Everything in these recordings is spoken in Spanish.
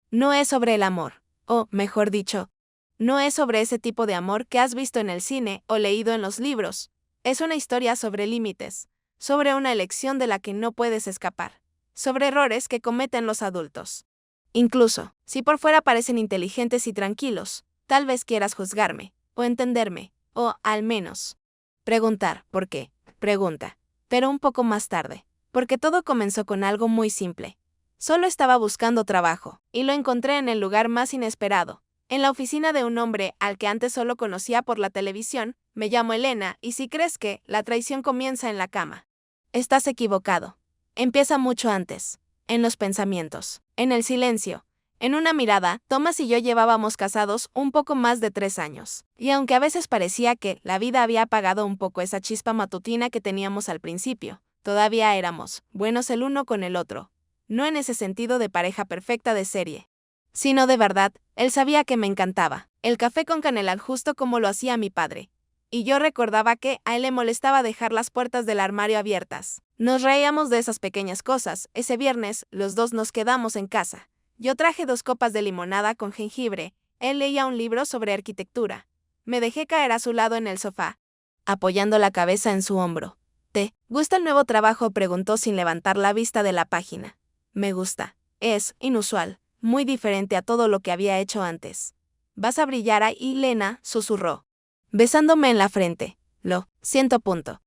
No es sobre el amor, o, mejor dicho, no es sobre ese tipo de amor que has visto en el cine o leído en los libros. Es una historia sobre límites, sobre una elección de la que no puedes escapar, sobre errores que cometen los adultos. Incluso, si por fuera parecen inteligentes y tranquilos, tal vez quieras juzgarme, o entenderme, o, al menos, preguntar por qué. Pregunta. Pero un poco más tarde, porque todo comenzó con algo muy simple. Solo estaba buscando trabajo, y lo encontré en el lugar más inesperado, en la oficina de un hombre al que antes solo conocía por la televisión. Me llamo Elena, y si crees que la traición comienza en la cama, estás equivocado. Empieza mucho antes, en los pensamientos, en el silencio. En una mirada, Thomas y yo llevábamos casados un poco más de 3 años, y aunque a veces parecía que la vida había apagado un poco esa chispa matutina que teníamos al principio, todavía éramos buenos el uno con el otro. No en ese sentido de pareja perfecta de serie, sino de verdad. Él sabía que me encantaba el café con canela justo como lo hacía mi padre. Y yo recordaba que a él le molestaba dejar las puertas del armario abiertas. Nos reíamos de esas pequeñas cosas. Ese viernes, los dos nos quedamos en casa. Yo traje 2 copas de limonada con jengibre. Él leía un libro sobre arquitectura. Me dejé caer a su lado en el sofá, apoyando la cabeza en su hombro. ¿Te gusta el nuevo trabajo?, preguntó sin levantar la vista de la página. Me gusta. Es inusual, muy diferente a todo lo que había hecho antes. Vas a brillar ahí, Lena, susurró, besándome en la frente. Lo siento.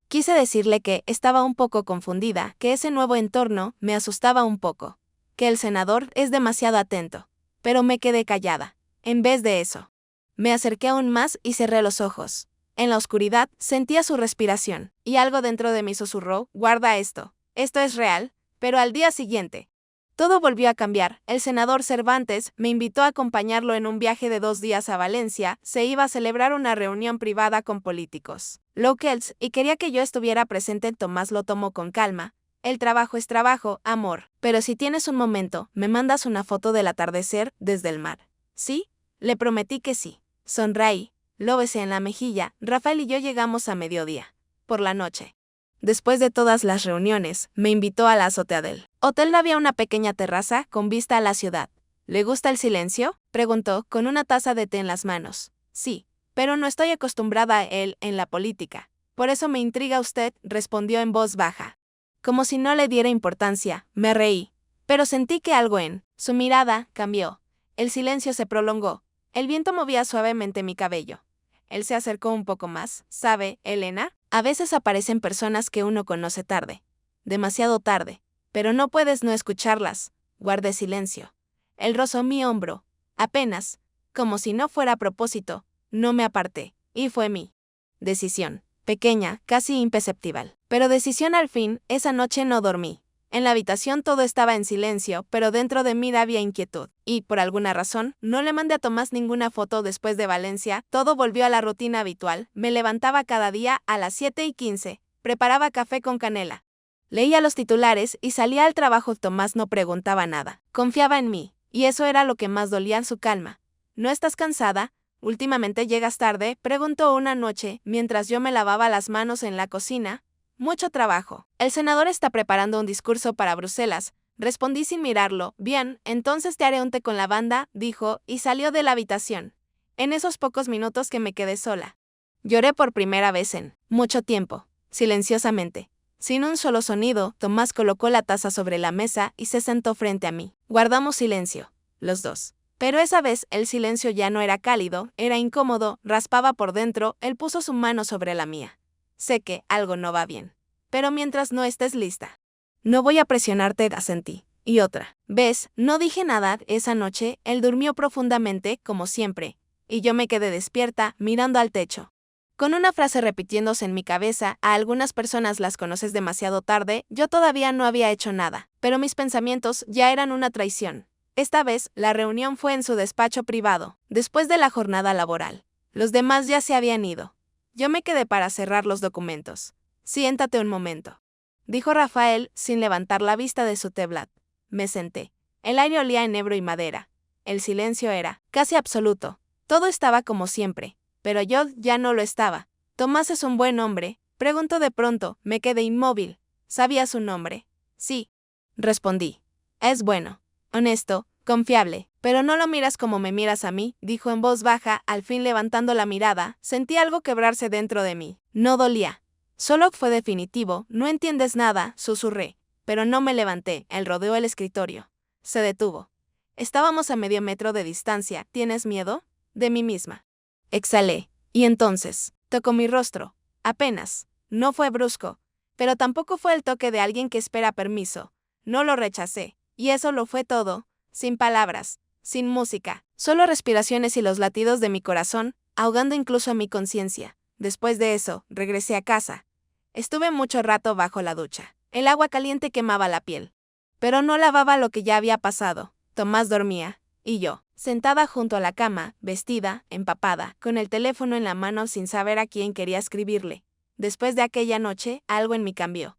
Quise decirle que estaba un poco confundida, que ese nuevo entorno me asustaba un poco, que el senador es demasiado atento. Pero me quedé callada. En vez de eso, me acerqué aún más y cerré los ojos. En la oscuridad sentía su respiración, y algo dentro de mí susurró, guarda esto. Esto es real. Pero al día siguiente, todo volvió a cambiar. El senador Cervantes me invitó a acompañarlo en un viaje de 2 días a Valencia. Se iba a celebrar una reunión privada con políticos locals y quería que yo estuviera presente. Tomás lo tomó con calma. El trabajo es trabajo, amor. Pero si tienes un momento, me mandas una foto del atardecer desde el mar. ¿Sí? Le prometí que sí. Sonreí, lo besé en la mejilla. Rafael y yo llegamos a mediodía. Por la noche, después de todas las reuniones, me invitó a la azotea del hotel. Había una pequeña terraza con vista a la ciudad. ¿Le gusta el silencio?, preguntó, con una taza de té en las manos. Sí, pero no estoy acostumbrada a él en la política. Por eso me intriga usted, respondió en voz baja. Como si no le diera importancia, me reí. Pero sentí que algo en su mirada cambió. El silencio se prolongó. El viento movía suavemente mi cabello. Él se acercó un poco más. ¿Sabe, Elena? A veces aparecen personas que uno conoce tarde. Demasiado tarde. Pero no puedes no escucharlas. Guardé silencio. Él rozó mi hombro. Apenas, como si no fuera a propósito, no me aparté. Y fue mi decisión. Pequeña, casi imperceptible. Pero decisión al fin. Esa noche no dormí. En la habitación todo estaba en silencio, pero dentro de mí había inquietud. Y, por alguna razón, no le mandé a Tomás ninguna foto después de Valencia. Todo volvió a la rutina habitual. Me levantaba cada día a las 7:15. Preparaba café con canela. Leía los titulares y salía al trabajo. Tomás no preguntaba nada. Confiaba en mí. Y eso era lo que más dolía en su calma. ¿No estás cansada? Últimamente llegas tarde, preguntó una noche, mientras yo me lavaba las manos en la cocina. Mucho trabajo. El senador está preparando un discurso para Bruselas. Respondí sin mirarlo. Bien, entonces te haré un té con lavanda, dijo, y salió de la habitación. En esos pocos minutos que me quedé sola, lloré por primera vez en mucho tiempo, silenciosamente. Sin un solo sonido, Tomás colocó la taza sobre la mesa y se sentó frente a mí. Guardamos silencio, los dos. Pero esa vez el silencio ya no era cálido, era incómodo, raspaba por dentro. Él puso su mano sobre la mía. Sé que algo no va bien. Pero mientras no estés lista, no voy a presionarte, asentí. Y otra vez, no dije nada. Esa noche, él durmió profundamente, como siempre, y yo me quedé despierta, mirando al techo, con una frase repitiéndose en mi cabeza. A algunas personas las conoces demasiado tarde. Yo todavía no había hecho nada, pero mis pensamientos ya eran una traición. Esta vez, la reunión fue en su despacho privado, después de la jornada laboral. Los demás ya se habían ido. Yo me quedé para cerrar los documentos. Siéntate un momento, dijo Rafael, sin levantar la vista de su tablet. Me senté. El aire olía a enebro y madera. El silencio era casi absoluto. Todo estaba como siempre, pero yo ya no lo estaba. ¿Tomás es un buen hombre?, preguntó de pronto. Me quedé inmóvil. ¿Sabía su nombre? Sí, respondí. Es bueno, honesto, Confiable. Pero no lo miras como me miras a mí, dijo en voz baja, al fin levantando la mirada. Sentí algo quebrarse dentro de mí. No dolía. Solo fue definitivo. No entiendes nada, susurré. Pero no me levanté. Él rodeó el escritorio. Se detuvo. Estábamos a medio metro de distancia. ¿Tienes miedo? De mí misma. Exhalé. Y entonces, tocó mi rostro. Apenas. No fue brusco. Pero tampoco fue el toque de alguien que espera permiso. No lo rechacé. Y eso lo fue todo. Sin palabras. Sin música. Solo respiraciones y los latidos de mi corazón, ahogando incluso a mi conciencia. Después de eso, regresé a casa. Estuve mucho rato bajo la ducha. El agua caliente quemaba la piel. Pero no lavaba lo que ya había pasado. Tomás dormía. Y yo, sentada junto a la cama, vestida, empapada, con el teléfono en la mano sin saber a quién quería escribirle. Después de aquella noche, algo en mí cambió.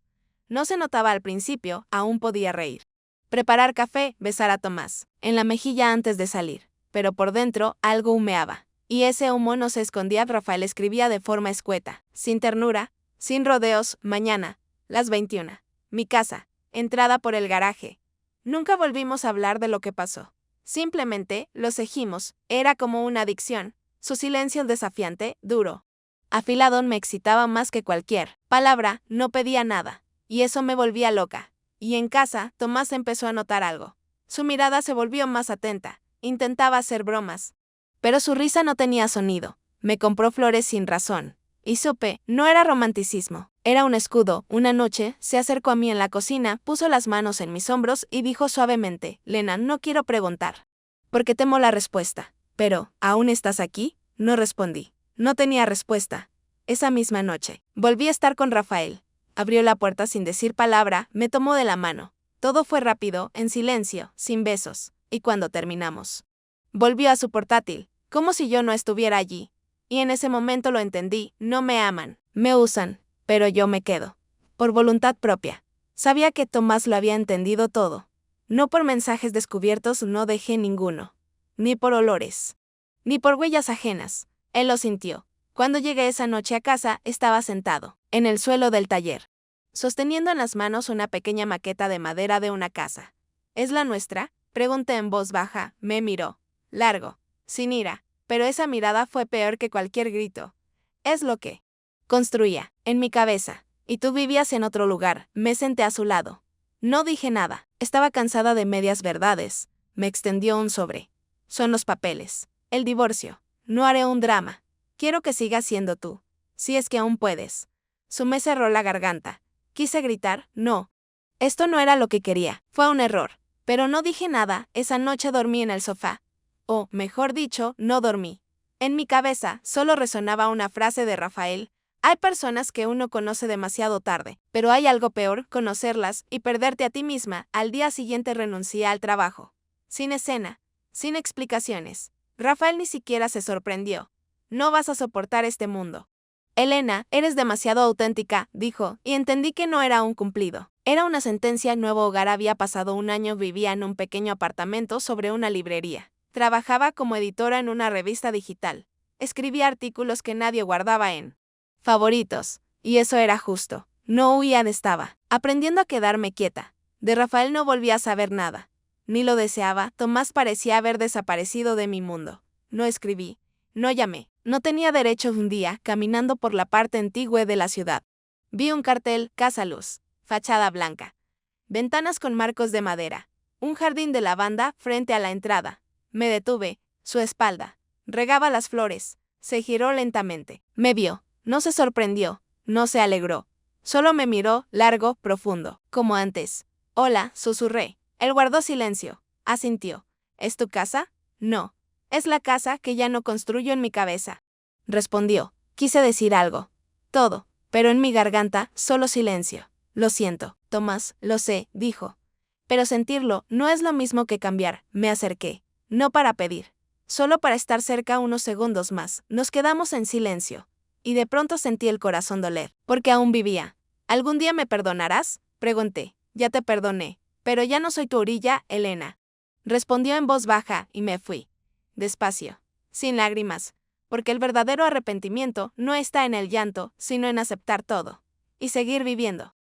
No se notaba al principio, aún podía reír. Preparar café, besar a Tomás, en la mejilla antes de salir. Pero por dentro, algo humeaba. Y ese humo no se escondía. Rafael escribía de forma escueta, sin ternura, sin rodeos. Mañana, las 21. Mi casa, entrada por el garaje. Nunca volvimos a hablar de lo que pasó. Simplemente, lo seguimos. Era como una adicción. Su silencio desafiante, duro. Afilado me excitaba más que cualquier palabra. No pedía nada. Y eso me volvía loca. Y en casa, Tomás empezó a notar algo. Su mirada se volvió más atenta. Intentaba hacer bromas. Pero su risa no tenía sonido. Me compró flores sin razón. Y supe, no era romanticismo. Era un escudo. Una noche, se acercó a mí en la cocina, puso las manos en mis hombros y dijo suavemente, Lena, no quiero preguntar. Porque temo la respuesta. Pero, ¿aún estás aquí? No respondí. No tenía respuesta. Esa misma noche, volví a estar con Rafael. Abrió la puerta sin decir palabra, me tomó de la mano. Todo fue rápido, en silencio, sin besos. Y cuando terminamos, volvió a su portátil, como si yo no estuviera allí. Y en ese momento lo entendí, no me aman, me usan, pero yo me quedo. Por voluntad propia. Sabía que Tomás lo había entendido todo. No por mensajes descubiertos no dejé ninguno. Ni por olores. Ni por huellas ajenas. Él lo sintió. Cuando llegué esa noche a casa, estaba sentado, en el suelo del taller, sosteniendo en las manos una pequeña maqueta de madera de una casa. ¿Es la nuestra? Pregunté en voz baja. Me miró. Largo. Sin ira. Pero esa mirada fue peor que cualquier grito. Es lo que construía, en mi cabeza. Y tú vivías en otro lugar. Me senté a su lado. No dije nada. Estaba cansada de medias verdades. Me extendió un sobre. Son los papeles. El divorcio. No haré un drama. Quiero que sigas siendo tú. Si es que aún puedes. Su me cerró la garganta. Quise gritar, no. Esto no era lo que quería. Fue un error. Pero no dije nada. Esa noche dormí en el sofá. O, mejor dicho, no dormí. En mi cabeza solo resonaba una frase de Rafael. Hay personas que uno conoce demasiado tarde, pero hay algo peor, conocerlas y perderte a ti misma. Al día siguiente renuncié al trabajo. Sin escena, sin explicaciones. Rafael ni siquiera se sorprendió. No vas a soportar este mundo. Elena, eres demasiado auténtica, dijo, y entendí que no era un cumplido. Era una sentencia. Nuevo hogar. Había pasado un año. Vivía en un pequeño apartamento sobre una librería. Trabajaba como editora en una revista digital. Escribía artículos que nadie guardaba en favoritos. Y eso era justo. No huía de estaba aprendiendo a quedarme quieta. De Rafael no volví a saber nada. Ni lo deseaba. Tomás parecía haber desaparecido de mi mundo. No escribí. No llamé. No tenía derecho. Un día, caminando por la parte antigua de la ciudad, vi un cartel, Casa Luz, fachada blanca. Ventanas con marcos de madera. Un jardín de lavanda frente a la entrada. Me detuve. Su espalda regaba las flores. Se giró lentamente. Me vio. No se sorprendió. No se alegró. Solo me miró, largo, profundo, como antes. Hola, susurré. Él guardó silencio. Asintió. ¿Es tu casa? No. Es la casa que ya no construyo en mi cabeza. Respondió. Quise decir algo. Todo. Pero en mi garganta, solo silencio. Lo siento, Tomás, lo sé, dijo. Pero sentirlo no es lo mismo que cambiar. Me acerqué. No para pedir. Solo para estar cerca unos segundos más. Nos quedamos en silencio. Y de pronto sentí el corazón doler. Porque aún vivía. ¿Algún día me perdonarás? Pregunté. Ya te perdoné. Pero ya no soy tu orilla, Elena. Respondió en voz baja, y me fui. Despacio. Sin lágrimas. Porque el verdadero arrepentimiento no está en el llanto, sino en aceptar todo. Y seguir viviendo.